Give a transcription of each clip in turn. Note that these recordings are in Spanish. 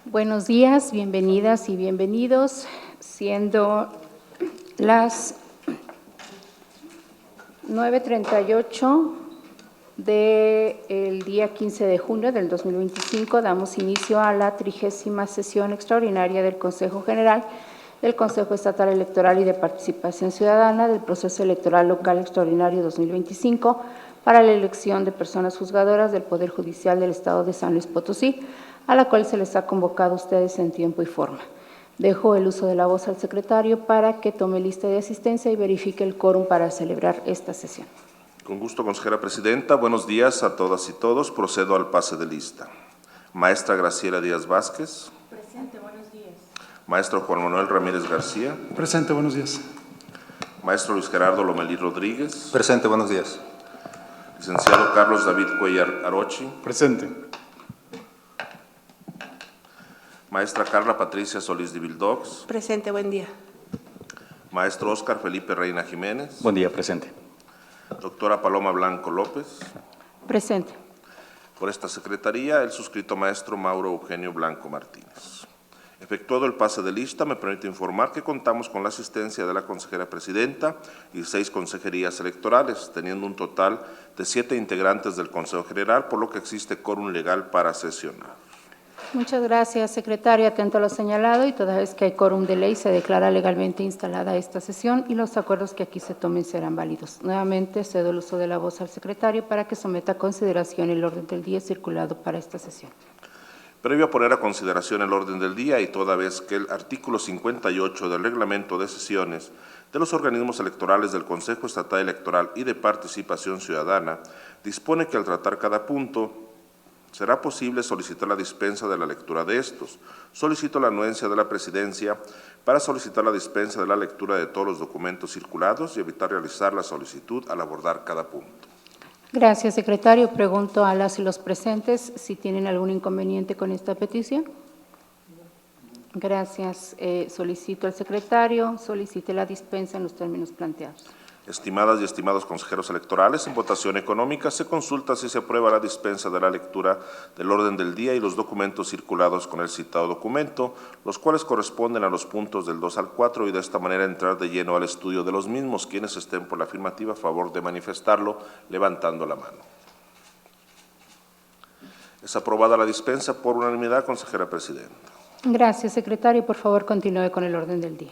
Buenos días, bienvenidas y bienvenidos. Siendo las 9:38 del día 15 de junio del 2025, damos inicio a la 30ª sesión extraordinaria del Consejo General del Consejo Estatal Electoral y de Participación Ciudadana del Proceso Electoral Local Extraordinario 2025 para la elección de personas juzgadoras del Poder Judicial del Estado de San Luis Potosí, a la cual se les ha convocado a ustedes en tiempo y forma. Dejo el uso de la voz al secretario para que tome lista de asistencia y verifique el quórum para celebrar esta sesión. Con gusto, consejera presidenta. Buenos días a todas y todos. Procedo al pase de lista. Maestra Graciela Díaz Vázquez. Presente, buenos días. Maestro Juan Manuel Ramírez García. Presente, buenos días. Maestro Luis Gerardo Lomelí Rodríguez. Presente, buenos días. Licenciado Carlos David Cuellar Arochi. Presente. Maestra Carla Patricia Solís de Vildox. Presente, buen día. Maestro Óscar Felipe Reina Jiménez. Buen día, presente. Doctora Paloma Blanco López. Presente. Por esta secretaría, el suscrito maestro Mauro Eugenio Blanco Martínez. Efectuado el pase de lista, me permite informar que contamos con la asistencia de la consejera presidenta y 6 consejerías electorales, teniendo un total de 7 integrantes del Consejo General, por lo que existe quórum legal para sesionar. Muchas gracias, secretario. Atento a lo señalado y toda vez que hay quórum de ley, se declara legalmente instalada esta sesión y los acuerdos que aquí se tomen serán válidos. Nuevamente, cedo el uso de la voz al secretario para que someta a consideración el orden del día circulado para esta sesión. Previo a poner a consideración el orden del día y toda vez que el artículo 58 del Reglamento de Sesiones de los organismos electorales del Consejo Estatal Electoral y de Participación Ciudadana dispone que al tratar cada punto será posible solicitar la dispensa de la lectura de estos. Solicito la anuencia de la Presidencia para solicitar la dispensa de la lectura de todos los documentos circulados y evitar realizar la solicitud al abordar cada punto. Gracias, secretario. Pregunto a las y los presentes si tienen algún inconveniente con esta petición. Gracias. Solicito al secretario, solicite la dispensa en los términos planteados. Estimadas y estimados consejeros electorales, en votación económica se consulta si se aprueba la dispensa de la lectura del orden del día y los documentos circulados con el citado documento, los cuales corresponden a los puntos del 2 al 4 y de esta manera entrar de lleno al estudio de los mismos. Quienes estén por la afirmativa, a favor de manifestarlo levantando la mano. Es aprobada la dispensa por unanimidad, consejera presidenta. Gracias, secretario. Por favor, continúe con el orden del día.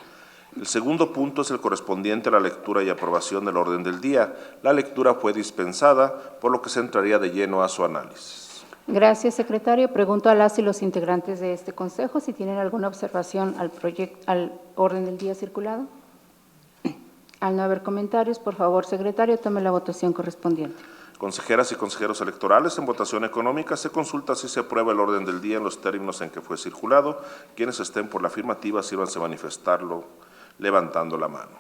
El segundo punto es el correspondiente a la lectura y aprobación del orden del día. La lectura fue dispensada, por lo que se entraría de lleno a su análisis. Gracias, secretario. Pregunto a las y los integrantes de este consejo si tienen alguna observación al orden del día circulado. Al no haber comentarios, por favor, secretario, tome la votación correspondiente. Consejeras y consejeros electorales, en votación económica se consulta si se aprueba el orden del día en los términos en que fue circulado. Quienes estén por la afirmativa, sírvanse a manifestarlo levantando la mano.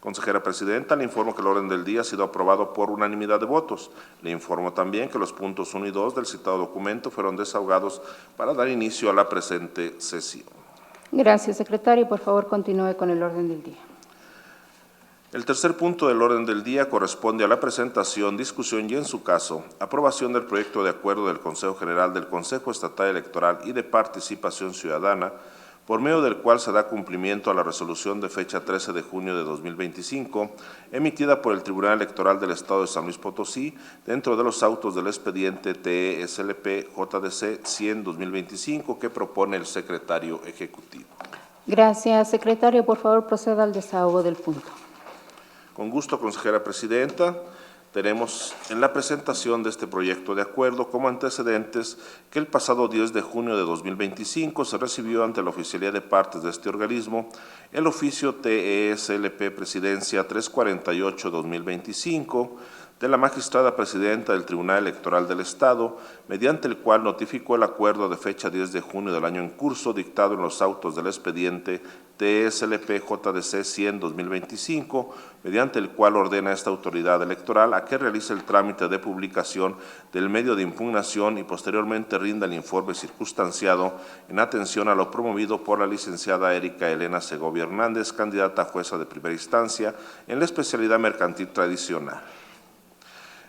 Consejera presidenta, le informo que el orden del día ha sido aprobado por unanimidad de votos. Le informo también que los puntos 1 y 2 del citado documento fueron desahogados para dar inicio a la presente sesión. Gracias, secretario. Por favor, continúe con el orden del día. El tercer punto del orden del día corresponde a la presentación, discusión y, en su caso, aprobación del proyecto de acuerdo del Consejo General del Consejo Estatal Electoral y de Participación Ciudadana, por medio del cual se da cumplimiento a la resolución de fecha 13 de junio de 2025, emitida por el Tribunal Electoral del Estado de San Luis Potosí, dentro de los autos del expediente TESLP JDC 100-2025 que propone el secretario ejecutivo. Gracias, secretario. Por favor, proceda al desahogo del punto. Con gusto, consejera presidenta. Tenemos en la presentación de este proyecto de acuerdo como antecedentes que el pasado 10 de junio de 2025 se recibió ante la Oficialía de Partes de este organismo el oficio TESLP Presidencia 348-2025 de la magistrada presidenta del Tribunal Electoral del Estado, mediante el cual notificó el acuerdo de fecha 10 de junio del año en curso dictado en los autos del expediente TSLP JDC 100-2025, mediante el cual ordena a esta autoridad electoral a que realice el trámite de publicación del medio de impugnación y posteriormente rinda el informe circunstanciado en atención a lo promovido por la licenciada Erika Elena Segovia Hernández, candidata a jueza de primera instancia en la especialidad mercantil tradicional.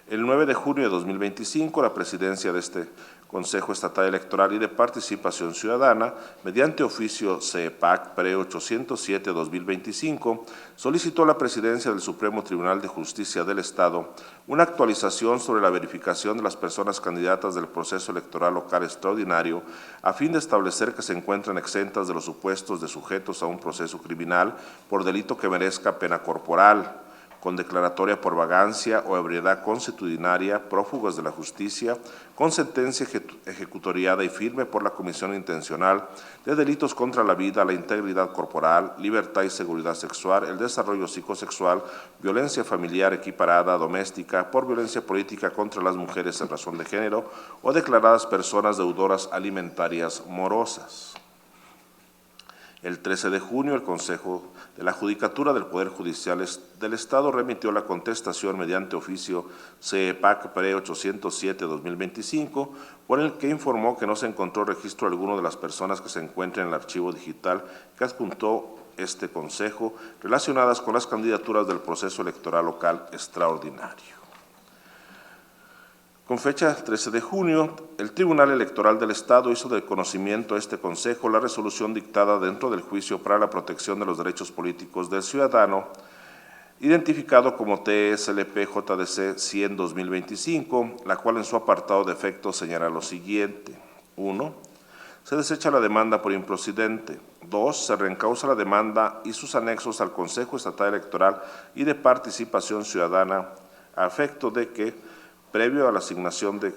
El 9 de junio de 2025, la presidencia de este Consejo Estatal Electoral y de Participación Ciudadana, mediante oficio CEPAC PRE 807-2025, solicitó a la Presidencia del Supremo Tribunal de Justicia del Estado una actualización sobre la verificación de las personas candidatas del proceso electoral local extraordinario a fin de establecer que se encuentran exentas de los supuestos de sujetos a un proceso criminal por delito que merezca pena corporal, con declaratoria por vagancia o ebriedad consuetudinaria, prófugos de la justicia, con sentencia ejecutoriada y firme por la comisión intencional de delitos contra la vida, la integridad corporal, libertad y seguridad sexual, el desarrollo psicosexual, violencia familiar equiparada, doméstica, por violencia política contra las mujeres en razón de género o declaradas personas deudoras alimentarias morosas. El 13 de junio, el Consejo de la Judicatura del Poder Judicial del Estado remitió la contestación mediante oficio CEPAC PRE 807-2025, por el que informó que no se encontró registro alguno de las personas que se encuentran en el archivo digital que adjuntó este Consejo relacionadas con las candidaturas del proceso electoral local extraordinario. Con fecha 13 de junio, el Tribunal Electoral del Estado hizo de conocimiento a este Consejo la resolución dictada dentro del juicio para la protección de los derechos políticos del ciudadano, identificado como TSLP-JDC 100-2025, la cual en su apartado de efectos señala lo siguiente. 1. Se desecha la demanda por improcedente. 2. Se reencausa la demanda y sus anexos al Consejo Estatal Electoral y de Participación Ciudadana a efecto de que, previo a la asignación de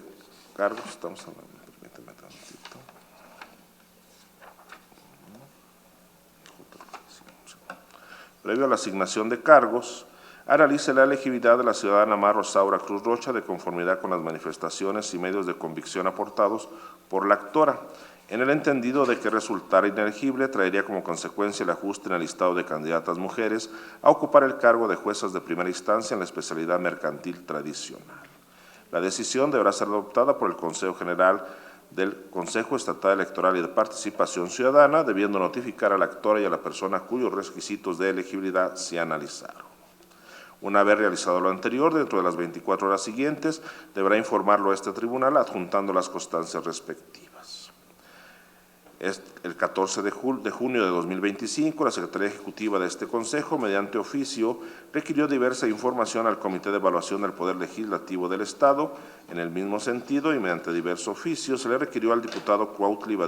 cargos, analice la elegibilidad de la ciudadana Mar Rosaura Cruz Rocha de conformidad con las manifestaciones y medios de convicción aportados por la actora, en el entendido de que resultar inelegible traería como consecuencia el ajuste en el listado de candidatas mujeres a ocupar el cargo de juezas de primera instancia en la especialidad mercantil tradicional. La decisión deberá ser adoptada por el Consejo General del Consejo Estatal Electoral y de Participación Ciudadana, debiendo notificar a la actora y a la persona cuyos requisitos de elegibilidad se analizaron. Una vez realizado lo anterior, dentro de las 24 horas siguientes, deberá informarlo a este tribunal adjuntando las constancias respectivas. El 14 de junio de 2025, la Secretaría Ejecutiva de este Consejo, mediante oficio, requirió diversa información al Comité de Evaluación del Poder Legislativo del Estado. En el mismo sentido y mediante diversos oficios, se le requirió al diputado Cuautli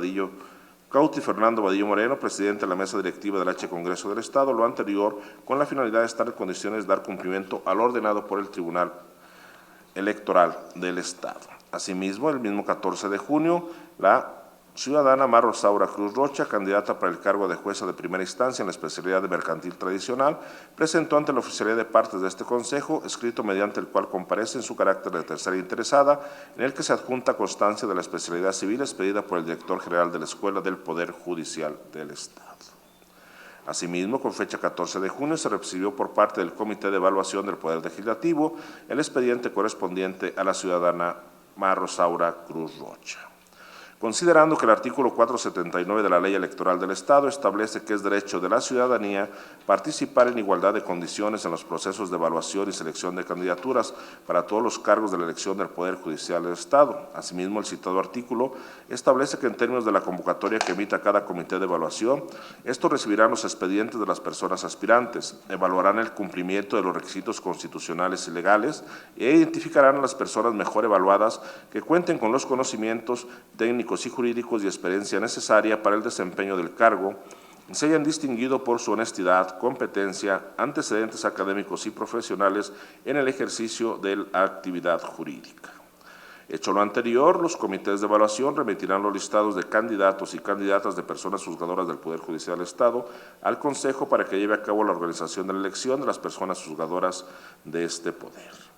Fernando Vadillo Moreno, presidente de la Mesa Directiva del H. Congreso del Estado, lo anterior con la finalidad de estar en condiciones de dar cumplimiento al ordenado por el Tribunal Electoral del Estado. Asimismo, el mismo 14 de junio, la ciudadana Mar Rosaura Cruz Rocha, candidata para el cargo de jueza de primera instancia en la especialidad de mercantil tradicional, presentó ante la oficialía de partes de este Consejo, escrito mediante el cual comparece en su carácter de tercera interesada, en el que se adjunta constancia de la especialidad civil expedida por el director general de la Escuela del Poder Judicial del Estado. Asimismo, con fecha 14 de junio, se recibió por parte del Comité de Evaluación del Poder Legislativo el expediente correspondiente a la ciudadana Mar Rosaura Cruz Rocha. Considerando que el artículo 479 de la Ley Electoral del Estado establece que es derecho de la ciudadanía participar en igualdad de condiciones en los procesos de evaluación y selección de candidaturas para todos los cargos de la elección del Poder Judicial del Estado. Asimismo, el citado artículo establece que en términos de la convocatoria que emita cada comité de evaluación, estos recibirán los expedientes de las personas aspirantes, evaluarán el cumplimiento de los requisitos constitucionales y legales e identificarán a las personas mejor evaluadas que cuenten con los conocimientos técnicos y jurídicos y experiencia necesaria para el desempeño del cargo, se hayan distinguido por su honestidad, competencia, antecedentes académicos y profesionales en el ejercicio de la actividad jurídica. Hecho lo anterior, los comités de evaluación remitirán los listados de candidatos y candidatas de personas juzgadoras del Poder Judicial del Estado al Consejo para que lleve a cabo la organización de la elección de las personas juzgadoras de este poder.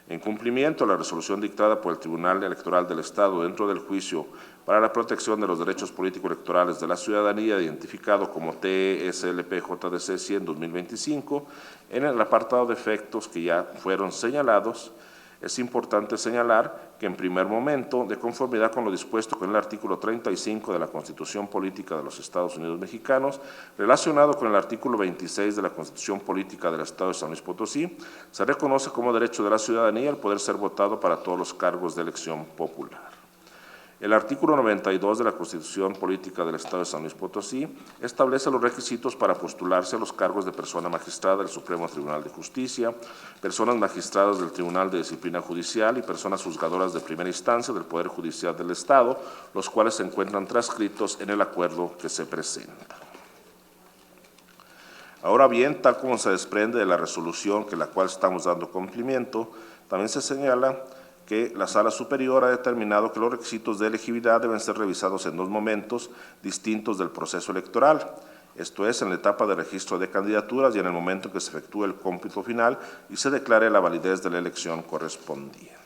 En cumplimiento a la resolución dictada por el Tribunal Electoral del Estado dentro del juicio para la protección de los derechos político-electorales de la ciudadanía, identificado como TSLP-JDC 100-2025, en el apartado de efectos que ya fueron señalados, es importante señalar que en primer momento, de conformidad con lo dispuesto con el artículo 35 de la Constitución Política de los Estados Unidos Mexicanos, relacionado con el artículo 26 de la Constitución Política del Estado de San Luis Potosí, se reconoce como derecho de la ciudadanía el poder ser votado para todos los cargos de elección popular. El artículo 92 de la Constitución Política del Estado de San Luis Potosí establece los requisitos para postularse a los cargos de persona magistrada del Supremo Tribunal de Justicia, personas magistradas del Tribunal de Disciplina Judicial y personas juzgadoras de primera instancia del Poder Judicial del Estado, los cuales se encuentran transcritos en el acuerdo que se presenta. Ahora bien, tal como se desprende de la resolución que la cual estamos dando cumplimiento, también se señala que la Sala Superior ha determinado que los requisitos de elegibilidad deben ser revisados en dos momentos distintos del proceso electoral, esto es, en la etapa de registro de candidaturas y en el momento en que se efectúe el cómputo final y se declare la validez de la elección correspondiente.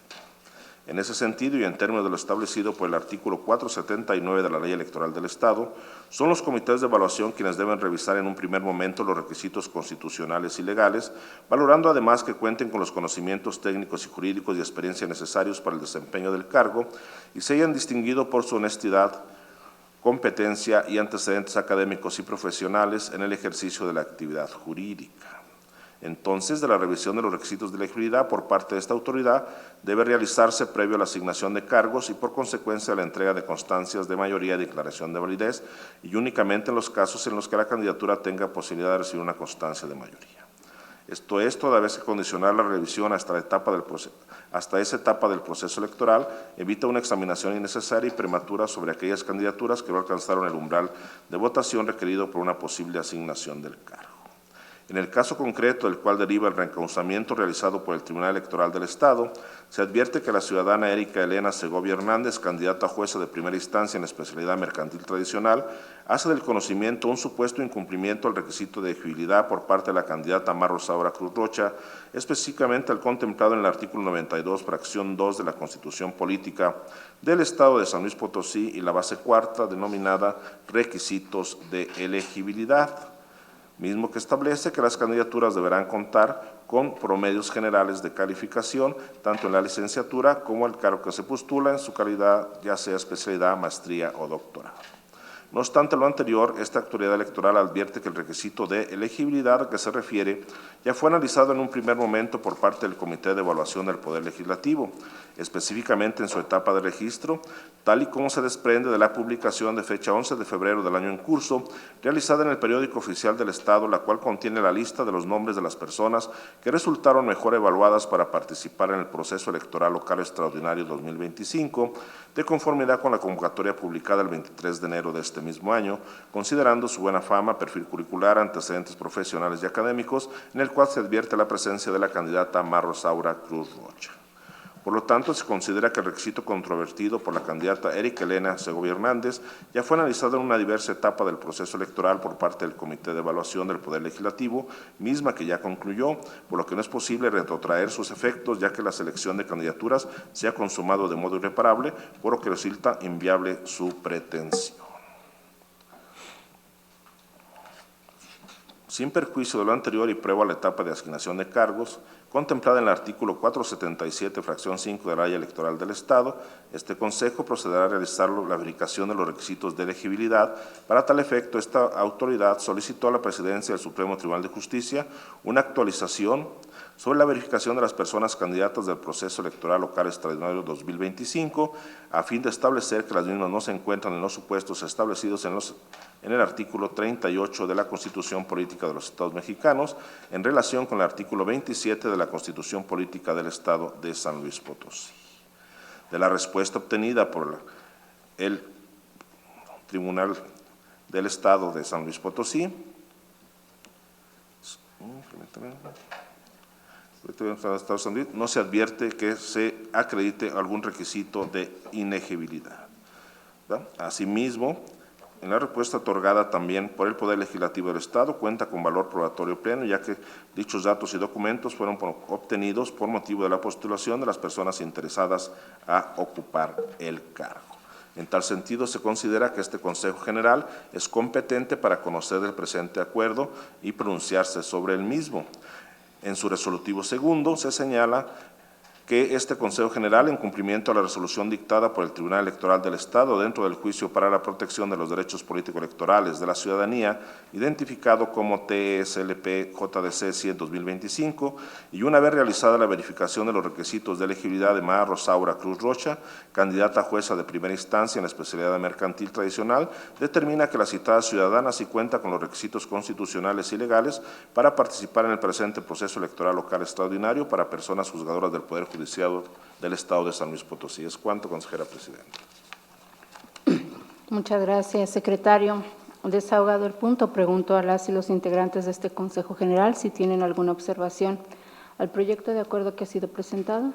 En ese sentido, y en términos de lo establecido por el artículo 479 de la Ley Electoral del Estado, son los comités de evaluación quienes deben revisar en un primer momento los requisitos constitucionales y legales, valorando además que cuenten con los conocimientos técnicos y jurídicos y experiencia necesarios para el desempeño del cargo y se hayan distinguido por su honestidad, competencia y antecedentes académicos y profesionales en el ejercicio de la actividad jurídica. Entonces, de la revisión de los requisitos de elegibilidad por parte de esta autoridad debe realizarse previo a la asignación de cargos y por consecuencia a la entrega de constancias de mayoría y declaración de validez y únicamente en los casos en los que la candidatura tenga posibilidad de recibir una constancia de mayoría. Esto es, toda vez que condicionar la revisión hasta esa etapa del proceso electoral evita una examinación innecesaria y prematura sobre aquellas candidaturas que no alcanzaron el umbral de votación requerido por una posible asignación del cargo. En el caso concreto del cual deriva el reencauzamiento realizado por el Tribunal Electoral del Estado, se advierte que la ciudadana Erika Elena Segovia Hernández, candidata a jueza de primera instancia en especialidad mercantil tradicional, hace del conocimiento un supuesto incumplimiento al requisito de elegibilidad por parte de la candidata Mar Rosaura Cruz Rocha, específicamente al contemplado en el artículo 92, fracción 2 de la Constitución Política del Estado de San Luis Potosí y la base cuarta denominada Requisitos de Elegibilidad, mismo que establece que las candidaturas deberán contar con promedios generales de calificación, tanto en la licenciatura como el cargo que se postula en su calidad, ya sea especialidad, maestría o doctorado. No obstante lo anterior, esta autoridad electoral advierte que el requisito de elegibilidad a que se refiere ya fue analizado en un primer momento por parte del Comité de Evaluación del Poder Legislativo, específicamente en su etapa de registro, tal y como se desprende de la publicación de fecha 11 de febrero del año en curso, realizada en el Periódico Oficial del Estado, la cual contiene la lista de los nombres de las personas que resultaron mejor evaluadas para participar en el proceso electoral local extraordinario 2025, de conformidad con la convocatoria publicada el 23 de enero de este mismo año, considerando su buena fama, perfil curricular, antecedentes profesionales y académicos, en el cual se advierte la presencia de la candidata Mar Rosaura Cruz Rocha. Por lo tanto, se considera que el requisito controvertido por la candidata Erika Elena Segovia Hernández ya fue analizado en una diversa etapa del proceso electoral por parte del Comité de Evaluación del Poder Legislativo, misma que ya concluyó, por lo que no es posible retrotraer sus efectos, ya que la selección de candidaturas se ha consumado de modo irreparable, por lo que resulta inviable su pretensión. Sin perjuicio de lo anterior y previo a la etapa de asignación de cargos, contemplada en el artículo 477, fracción 5 de la Ley Electoral del Estado, este Consejo procederá a realizar la verificación de los requisitos de elegibilidad. Para tal efecto, esta autoridad solicitó a la Presidencia del Supremo Tribunal de Justicia una actualización sobre la verificación de las personas candidatas del proceso electoral local extraordinario 2025, a fin de establecer que las mismas no se encuentran en los supuestos establecidos en el artículo 38 de la Constitución Política de los Estados Mexicanos, en relación con el artículo 27 de la Constitución Política del Estado de San Luis Potosí. De la respuesta obtenida por el Tribunal del Estado de San Luis Potosí, no se advierte que se acredite algún requisito de inegibilidad. Asimismo, en la respuesta otorgada también por el Poder Legislativo del Estado cuenta con valor probatorio pleno, ya que dichos datos y documentos fueron obtenidos por motivo de la postulación de las personas interesadas a ocupar el cargo. En tal sentido, se considera que este Consejo General es competente para conocer el presente acuerdo y pronunciarse sobre el mismo. En su resolutivo segundo se señala que este Consejo General, en cumplimiento a la resolución dictada por el Tribunal Electoral del Estado dentro del juicio para la protección de los derechos político-electorales de la ciudadanía, identificado como TSLP JDC 100-2025, y una vez realizada la verificación de los requisitos de elegibilidad de Mara Rosaura Cruz Rocha, candidata a jueza de primera instancia en la especialidad de mercantil tradicional, determina que la citada ciudadana sí cuenta con los requisitos constitucionales y legales para participar en el presente proceso electoral local extraordinario para personas juzgadoras del Poder Judicial del Estado de San Luis Potosí. Es cuanto, consejera presidenta. Muchas gracias, secretario. Desahogado el punto, pregunto a las y los integrantes de este Consejo General si tienen alguna observación al proyecto de acuerdo que ha sido presentado.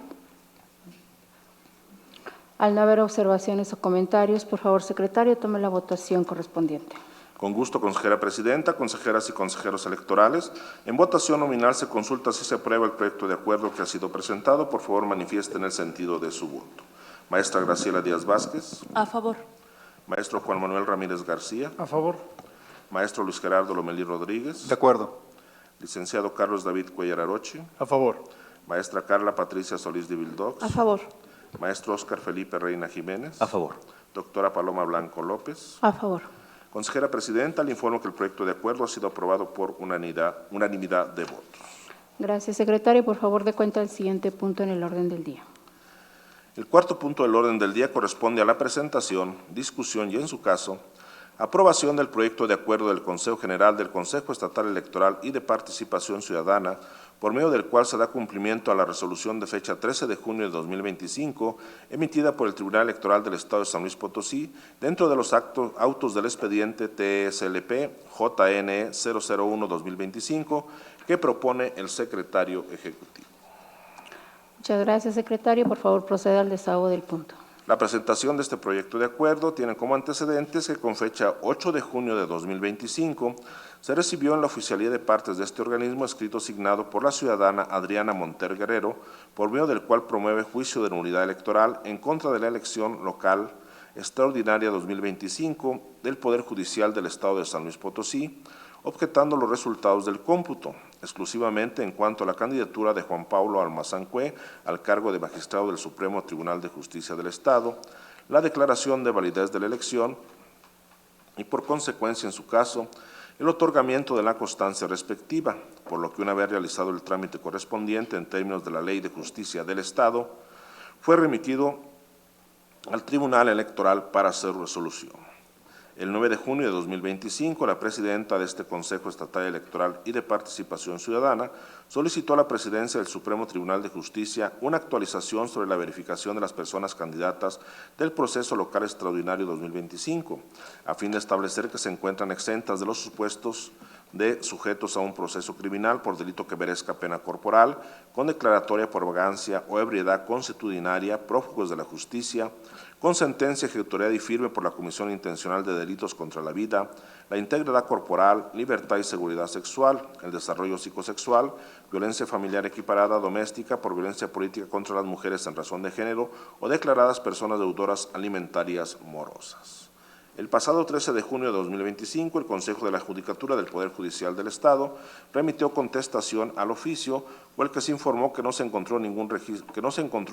Al no haber observaciones o comentarios, por favor, secretario, tome la votación correspondiente. Con gusto, consejera presidenta, consejeras y consejeros electorales. En votación nominal se consulta si se aprueba el proyecto de acuerdo que ha sido presentado. Por favor, manifiesten el sentido de su voto. Maestra Graciela Díaz Vázquez. A favor. Maestro Juan Manuel Ramírez García. A favor. Maestro Luis Gerardo Lomelí Rodríguez. De acuerdo. Licenciado Carlos David Cuellar Arochi. A favor. Maestra Carla Patricia Solís de Vildox. A favor. Maestro Óscar Felipe Reina Jiménez. A favor. Doctora Paloma Blanco López. A favor. Consejera presidenta, le informo que el proyecto de acuerdo ha sido aprobado por unanimidad de votos. Gracias, secretario. Por favor, dé cuenta del siguiente punto en el orden del día. El cuarto punto del orden del día corresponde a la presentación, discusión y, en su caso, aprobación del proyecto de acuerdo del Consejo General del Consejo Estatal Electoral y de Participación Ciudadana, por medio del cual se da cumplimiento a la resolución de fecha 13 de junio de 2025, emitida por el Tribunal Electoral del Estado de San Luis Potosí, dentro de los autos del expediente TSLP JNE 001-2025, que propone el secretario ejecutivo. Muchas gracias, secretario. Por favor, proceda al desahogo del punto. La presentación de este proyecto de acuerdo tiene como antecedentes que con fecha 8 de junio de 2025 se recibió en la Oficialía de Partes de este organismo escrito signado por la ciudadana Adriana Monter Guerrero, por medio del cual promueve juicio de nulidad electoral en contra de la elección local extraordinaria 2025 del Poder Judicial del Estado de San Luis Potosí, objetando los resultados del cómputo, exclusivamente en cuanto a la candidatura de Juan Pablo Almazán Cue al cargo de magistrado del Supremo Tribunal de Justicia del Estado, la declaración de validez de la elección y, por consecuencia, en su caso, el otorgamiento de la constancia respectiva, por lo que una vez realizado el trámite correspondiente en términos de la Ley de Justicia del Estado, fue remitido al Tribunal Electoral para su resolución. El 9 de junio de 2025, la presidenta de este Consejo Estatal Electoral y de Participación Ciudadana solicitó a la Presidencia del Supremo Tribunal de Justicia una actualización sobre la verificación de las personas candidatas del proceso local extraordinario 2025, a fin de establecer que se encuentran exentas de los supuestos de sujetos a un proceso criminal por delito que merezca pena corporal, con declaratoria por vagancia o ebriedad consuetudinaria, prófugos de la justicia, con sentencia ejecutoriada y firme por la comisión intencional de delitos contra la vida, la integridad corporal, libertad y seguridad sexual, el desarrollo psicosexual, violencia familiar equiparada doméstica por violencia política contra las mujeres en razón de género o declaradas personas deudoras alimentarias morosas. El pasado 13 de junio de 2025, el Consejo de la Judicatura del Poder Judicial del Estado remitió contestación al oficio, o el que se informó que no se encontró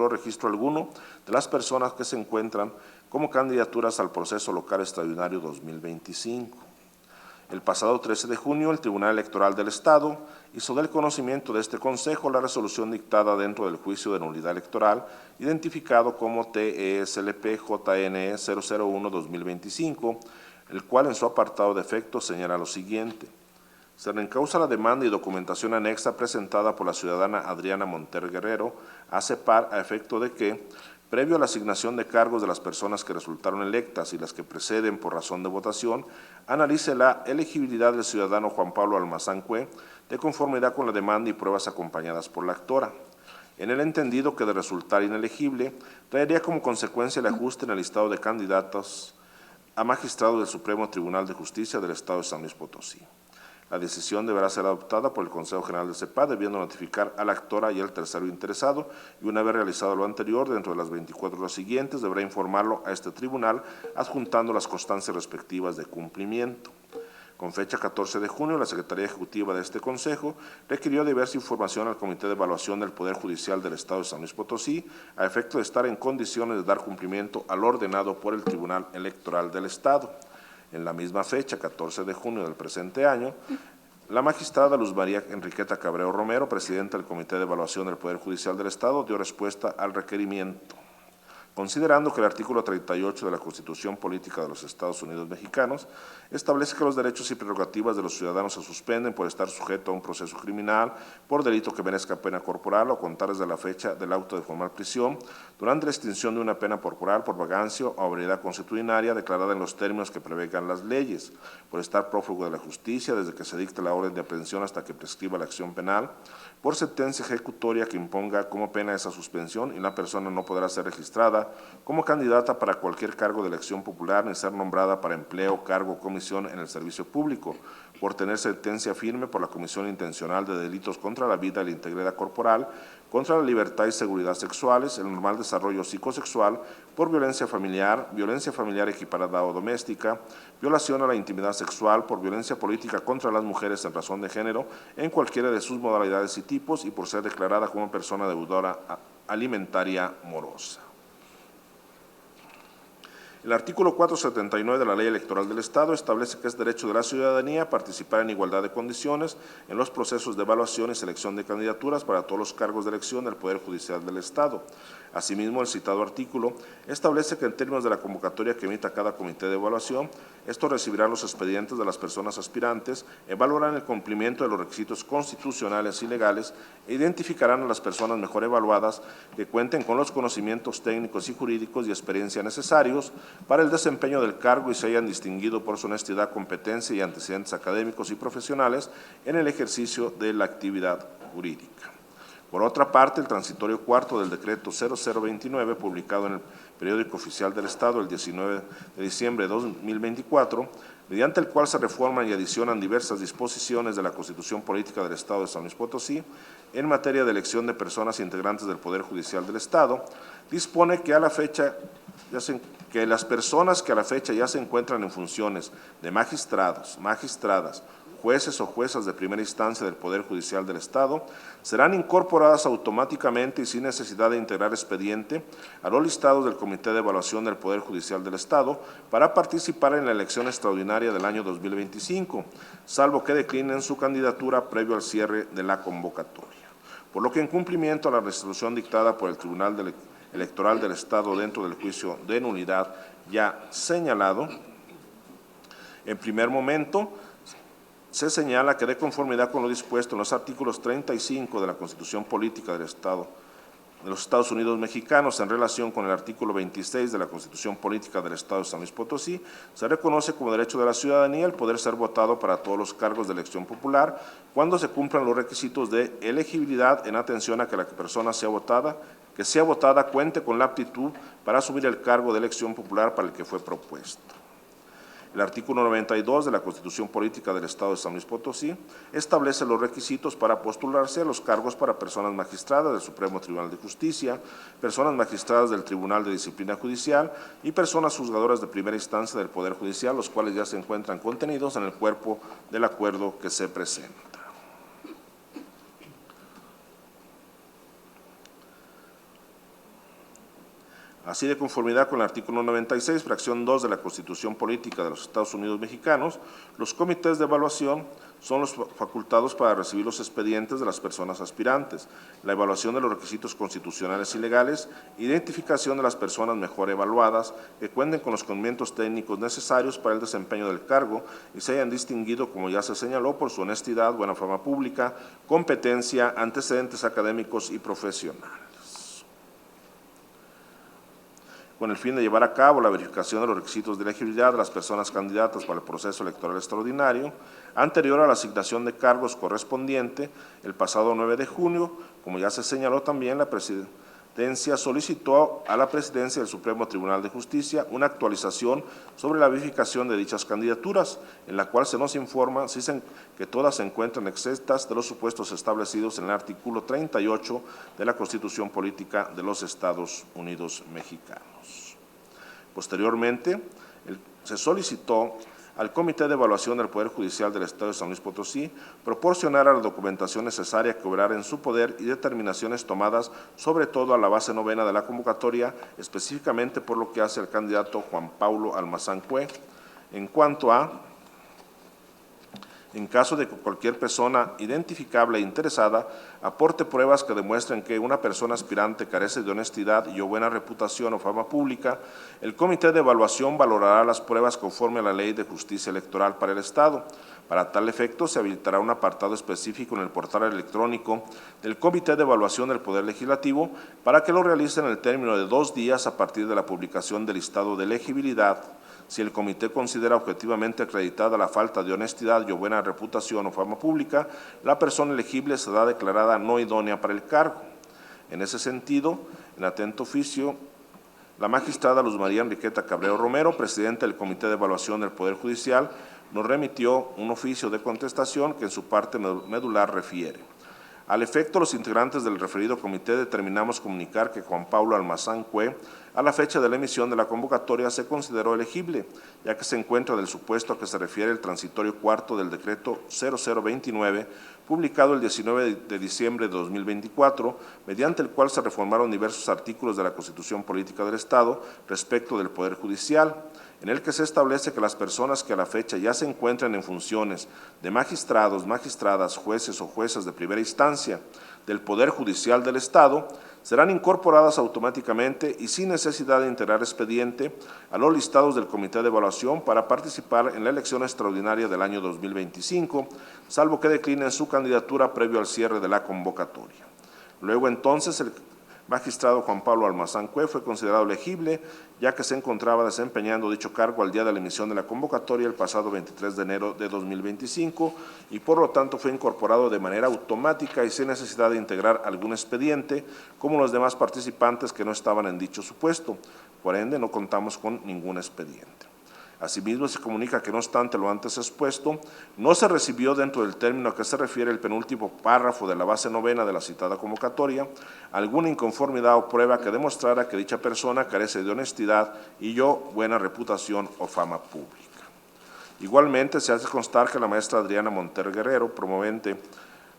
registro alguno de las personas que se encuentran como candidaturas al proceso local extraordinario 2025. El pasado 13 de junio, el Tribunal Electoral del Estado hizo del conocimiento de este Consejo la resolución dictada dentro del juicio de nulidad electoral, identificado como TESLP JNE 001-2025, el cual en su apartado de efectos señala lo siguiente. Se reencausa la demanda y documentación anexa presentada por la ciudadana Adriana Monter Guerrero a CEPAR a efecto de que, previo a la asignación de cargos de las personas que resultaron electas y las que preceden por razón de votación, analice la elegibilidad del ciudadano Juan Pablo Almazán Cue de conformidad con la demanda y pruebas acompañadas por la actora. En el entendido que de resultar inelegible, traería como consecuencia el ajuste en el listado de candidatos a magistrado del Supremo Tribunal de Justicia del Estado de San Luis Potosí. La decisión deberá ser adoptada por el Consejo General de CEPA, debiendo notificar a la actora y al tercero interesado, y una vez realizado lo anterior, dentro de las 24 horas siguientes, deberá informarlo a este tribunal, adjuntando las constancias respectivas de cumplimiento. Con fecha 14 de junio, la Secretaría Ejecutiva de este Consejo requirió diversa información al Comité de Evaluación del Poder Judicial del Estado de San Luis Potosí a efecto de estar en condiciones de dar cumplimiento al ordenado por el Tribunal Electoral del Estado. En la misma fecha, 14 de junio del presente año, la magistrada Luz María Enriqueta Cabrero Romero, presidenta del Comité de Evaluación del Poder Judicial del Estado, dio respuesta al requerimiento. Considerando que el artículo 38 de la Constitución Política de los Estados Unidos Mexicanos establece que los derechos y prerrogativas de los ciudadanos se suspenden por estar sujeto a un proceso criminal por delito que merezca pena corporal o contar desde la fecha del auto de formal prisión, durante la extinción de una pena corporal por vagancia o ebriedad consuetudinaria declarada en los términos que prevengan las leyes, por estar prófugo de la justicia desde que se dicte la orden de aprehensión hasta que prescriba la acción penal, por sentencia ejecutoria que imponga como pena esa suspensión y la persona no podrá ser registrada como candidata para cualquier cargo de elección popular ni ser nombrada para empleo, cargo o comisión en el servicio público, por tener sentencia firme por la comisión intencional de delitos contra la vida y la integridad corporal, contra la libertad y seguridad sexuales, el normal desarrollo psicosexual, por violencia familiar equiparada o doméstica, violación a la intimidad sexual, por violencia política contra las mujeres en razón de género, en cualquiera de sus modalidades y tipos, y por ser declarada como persona deudora alimentaria morosa. El artículo 479 de la Ley Electoral del Estado establece que es derecho de la ciudadanía participar en igualdad de condiciones en los procesos de evaluación y selección de candidaturas para todos los cargos de elección del Poder Judicial del Estado. Asimismo, el citado artículo establece que en términos de la convocatoria que emita cada comité de evaluación, estos recibirán los expedientes de las personas aspirantes, evaluarán el cumplimiento de los requisitos constitucionales y legales e identificarán a las personas mejor evaluadas que cuenten con los conocimientos técnicos y jurídicos y experiencia necesarios para el desempeño del cargo y se hayan distinguido por su honestidad, competencia y antecedentes académicos y profesionales en el ejercicio de la actividad jurídica. Por otra parte, el transitorio cuarto del decreto 0029, publicado en el Periódico Oficial del Estado el 19 de diciembre de 2024, mediante el cual se reforman y adicionan diversas disposiciones de la Constitución Política del Estado de San Luis Potosí en materia de elección de personas integrantes del Poder Judicial del Estado, dispone que las personas que a la fecha ya se encuentran en funciones de magistrados, magistradas, jueces o juezas de primera instancia del Poder Judicial del Estado serán incorporadas automáticamente y sin necesidad de integrar expediente a los listados del Comité de Evaluación del Poder Judicial del Estado para participar en la elección extraordinaria del año 2025, salvo que declinen su candidatura previo al cierre de la convocatoria. Por lo que en cumplimiento a la resolución dictada por el Tribunal Electoral del Estado dentro del juicio de nulidad ya señalado, en primer momento, se señala que de conformidad con lo dispuesto en los artículos 35 de la Constitución Política del Estado de los Estados Unidos Mexicanos en relación con el artículo 26 de la Constitución Política del Estado de San Luis Potosí, se reconoce como derecho de la ciudadanía el poder ser votado para todos los cargos de elección popular cuando se cumplan los requisitos de elegibilidad en atención a que la persona sea votada cuente con la aptitud para asumir el cargo de elección popular para el que fue propuesto. El artículo 92 de la Constitución Política del Estado de San Luis Potosí establece los requisitos para postularse a los cargos para personas magistradas del Supremo Tribunal de Justicia, personas magistradas del Tribunal de Disciplina Judicial y personas juzgadoras de primera instancia del Poder Judicial, los cuales ya se encuentran contenidos en el cuerpo del acuerdo que se presenta. Así, de conformidad con el artículo 96, fracción 2 de la Constitución Política de los Estados Unidos Mexicanos, los comités de evaluación son los facultados para recibir los expedientes de las personas aspirantes, la evaluación de los requisitos constitucionales y legales, identificación de las personas mejor evaluadas que cuenten con los conocimientos técnicos necesarios para el desempeño del cargo y se hayan distinguido, como ya se señaló, por su honestidad, buena fama pública, competencia, antecedentes académicos y profesionales. Con el fin de llevar a cabo la verificación de los requisitos de elegibilidad de las personas candidatas para el proceso electoral extraordinario, anterior a la asignación de cargos correspondiente, el pasado 9 de junio, como ya se señaló también, la Presidencia solicitó a la Presidencia del Supremo Tribunal de Justicia una actualización sobre la verificación de dichas candidaturas, en la cual se nos informa que todas se encuentran exentas de los supuestos establecidos en el artículo 38 de la Constitución Política de los Estados Unidos Mexicanos. Posteriormente, se solicitó al Comité de Evaluación del Poder Judicial del Estado de San Luis Potosí proporcionara la documentación necesaria que obrara en su poder y determinaciones tomadas sobre todo a la base novena de la convocatoria, específicamente por lo que hace al candidato Juan Paulo Almazán Cue, en cuanto a: en caso de que cualquier persona identificable e interesada aporte pruebas que demuestren que una persona aspirante carece de honestidad y o buena reputación o fama pública, el Comité de Evaluación valorará las pruebas conforme a la Ley de Justicia Electoral para el Estado. Para tal efecto, se habilitará un apartado específico en el portal electrónico del Comité de Evaluación del Poder Legislativo para que lo realicen en el término de 2 días a partir de la publicación del listado de elegibilidad. Si el comité considera objetivamente acreditada la falta de honestidad y o buena reputación o fama pública, la persona elegible será declarada no idónea para el cargo. En ese sentido, en atento oficio, la magistrada Luz María Enriqueta Cabrero Romero, presidenta del Comité de Evaluación del Poder Judicial, nos remitió un oficio de contestación que en su parte medular refiere: al efecto, los integrantes del referido comité determinamos comunicar que Juan Paulo Almazán Cue, a la fecha de la emisión de la convocatoria, se consideró elegible, ya que se encuentra del supuesto a que se refiere el transitorio cuarto del decreto 0029, publicado el 19 de diciembre de 2024, mediante el cual se reformaron diversos artículos de la Constitución Política del Estado respecto del Poder Judicial, en el que se establece que las personas que a la fecha ya se encuentran en funciones de magistrados, magistradas, jueces o juezas de primera instancia del Poder Judicial del Estado serán incorporadas automáticamente y sin necesidad de integrar expediente a los listados del Comité de Evaluación para participar en la elección extraordinaria del año 2025, salvo que declinen su candidatura previo al cierre de la convocatoria. Luego entonces el magistrado Juan Paulo Almazán Cue fue considerado elegible, ya que se encontraba desempeñando dicho cargo al día de la emisión de la convocatoria el pasado 23 de enero de 2025 y por lo tanto fue incorporado de manera automática y sin necesidad de integrar algún expediente, como los demás participantes que no estaban en dicho supuesto. Por ende, no contamos con ningún expediente. Asimismo, se comunica que no obstante lo antes expuesto, no se recibió dentro del término a que se refiere el penúltimo párrafo de la base novena de la citada convocatoria alguna inconformidad o prueba que demostrara que dicha persona carece de honestidad y o buena reputación o fama pública. Igualmente, se hace constar que la maestra Adriana Monter Guerrero, promovente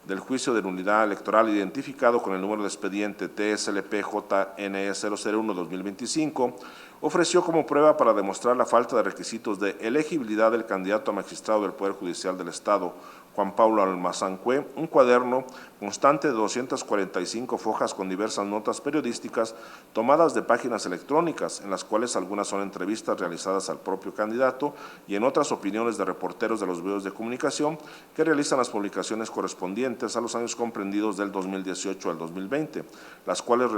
del juicio de nulidad electoral identificado con el número de expediente TSLP-JNE 001-2025, ofreció como prueba para demostrar la falta de requisitos de elegibilidad del candidato a magistrado del Poder Judicial del Estado, Juan Paulo Almazán Cue, un cuaderno constante de 245 fojas con diversas notas periodísticas tomadas de páginas electrónicas, en las cuales algunas son entrevistas realizadas al propio candidato y en otras opiniones de reporteros de los medios de comunicación que realizan las publicaciones correspondientes a los años comprendidos del 2018 al 2020, las cuales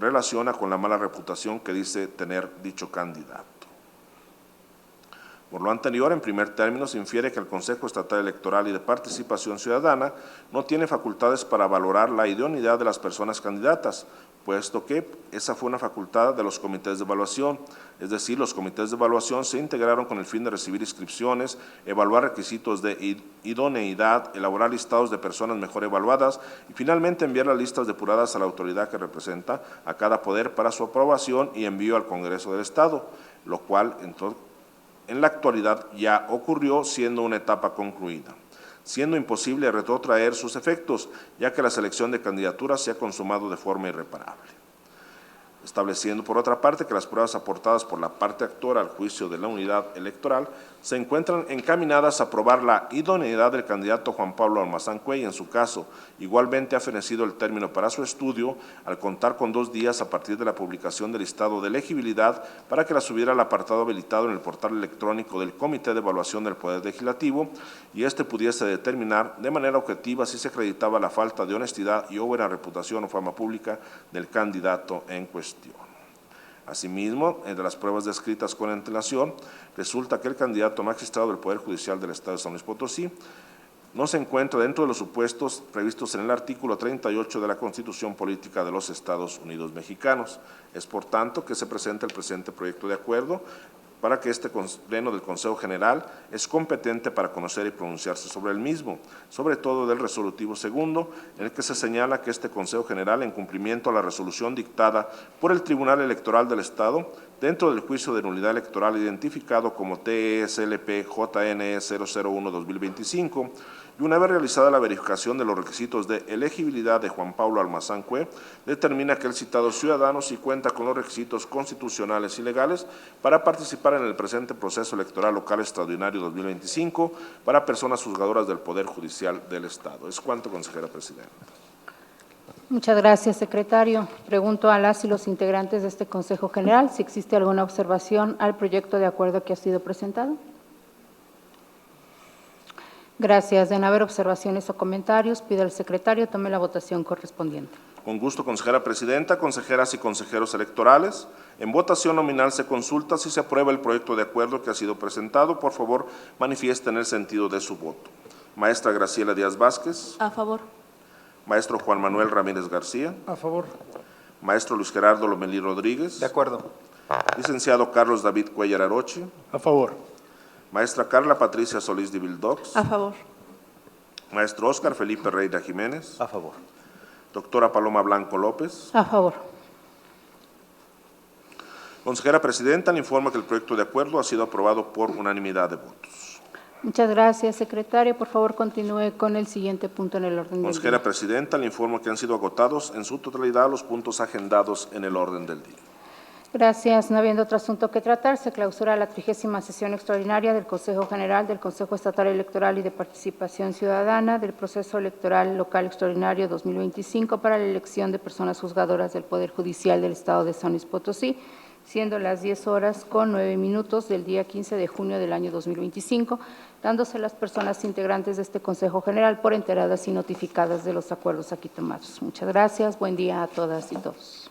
relaciona con la mala reputación que dice tener dicho candidato. Por lo anterior, en primer término, se infiere que el Consejo Estatal Electoral y de Participación Ciudadana no tiene facultades para valorar la idoneidad de las personas candidatas, puesto que esa fue una facultad de los comités de evaluación, es decir, los comités de evaluación se integraron con el fin de recibir inscripciones, evaluar requisitos de idoneidad, elaborar listados de personas mejor evaluadas y finalmente enviar las listas depuradas a la autoridad que representa a cada poder para su aprobación y envío al Congreso del Estado, lo cual en la actualidad ya ocurrió siendo una etapa concluida, siendo imposible retrotraer sus efectos, ya que la selección de candidaturas se ha consumado de forma irreparable. Estableciendo, por otra parte, que las pruebas aportadas por la parte actora al juicio de la unidad electoral se encuentran encaminadas a probar la idoneidad del candidato Juan Paulo Almazán Cue y, en su caso, igualmente ha fenecido el término para su estudio al contar con 2 días a partir de la publicación del listado de elegibilidad para que la subiera al apartado habilitado en el portal electrónico del Comité de Evaluación del Poder Legislativo y éste pudiese determinar de manera objetiva si se acreditaba la falta de honestidad y o buena reputación o fama pública del candidato en cuestión. Asimismo, entre las pruebas descritas con antelación, resulta que el candidato a magistrado del Poder Judicial del Estado de San Luis Potosí no se encuentra dentro de los supuestos previstos en el artículo 38 de la Constitución Política de los Estados Unidos Mexicanos. Es por tanto que se presenta el presente proyecto de acuerdo para que este pleno del Consejo General es competente para conocer y pronunciarse sobre el mismo, sobre todo del resolutivo segundo, en el que se señala que este Consejo General, en cumplimiento a la resolución dictada por el Tribunal Electoral del Estado, dentro del juicio de nulidad electoral identificado como TESLP JNE 001-2025, y una vez realizada la verificación de los requisitos de elegibilidad de Juan Pablo Almazán Cue, determina que el citado ciudadano sí cuenta con los requisitos constitucionales y legales para participar en el presente proceso electoral local extraordinario 2025 para personas juzgadoras del Poder Judicial del Estado. Es cuanto, consejera presidenta. Muchas gracias, secretario. Pregunto a las y los integrantes de este Consejo General si existe alguna observación al proyecto de acuerdo que ha sido presentado. Gracias. De no haber observaciones o comentarios, pido al secretario tome la votación correspondiente. Con gusto, consejera presidenta, consejeras y consejeros electorales. En votación nominal se consulta si se aprueba el proyecto de acuerdo que ha sido presentado. Por favor, manifiesten el sentido de su voto. Maestra Graciela Díaz Vázquez. A favor. Maestro Juan Manuel Ramírez García. A favor. Maestro Luis Gerardo Lomelí Rodríguez. De acuerdo. Licenciado Carlos David Cuellar Aroche. A favor. Maestra Carla Patricia Solís de Vildox. A favor. Maestro Óscar Felipe Reina Jiménez. A favor. Doctora Paloma Blanco López. A favor. Consejera presidenta, le informa que el proyecto de acuerdo ha sido aprobado por unanimidad de votos. Muchas gracias, secretario. Por favor, continúe con el siguiente punto en el orden del día. Consejera presidenta, le informo que han sido agotados en su totalidad los puntos agendados en el orden del día. Gracias. No habiendo otro asunto que tratar, se clausura la 30ª sesión extraordinaria del Consejo General del Consejo Estatal Electoral y de Participación Ciudadana del Proceso Electoral Local Extraordinario 2025 para la elección de personas juzgadoras del Poder Judicial del Estado de San Luis Potosí, siendo las 10:09 del día 15 de junio del año 2025, dándose las personas integrantes de este Consejo General por enteradas y notificadas de los acuerdos aquí tomados. Muchas gracias. Buen día a todas y todos.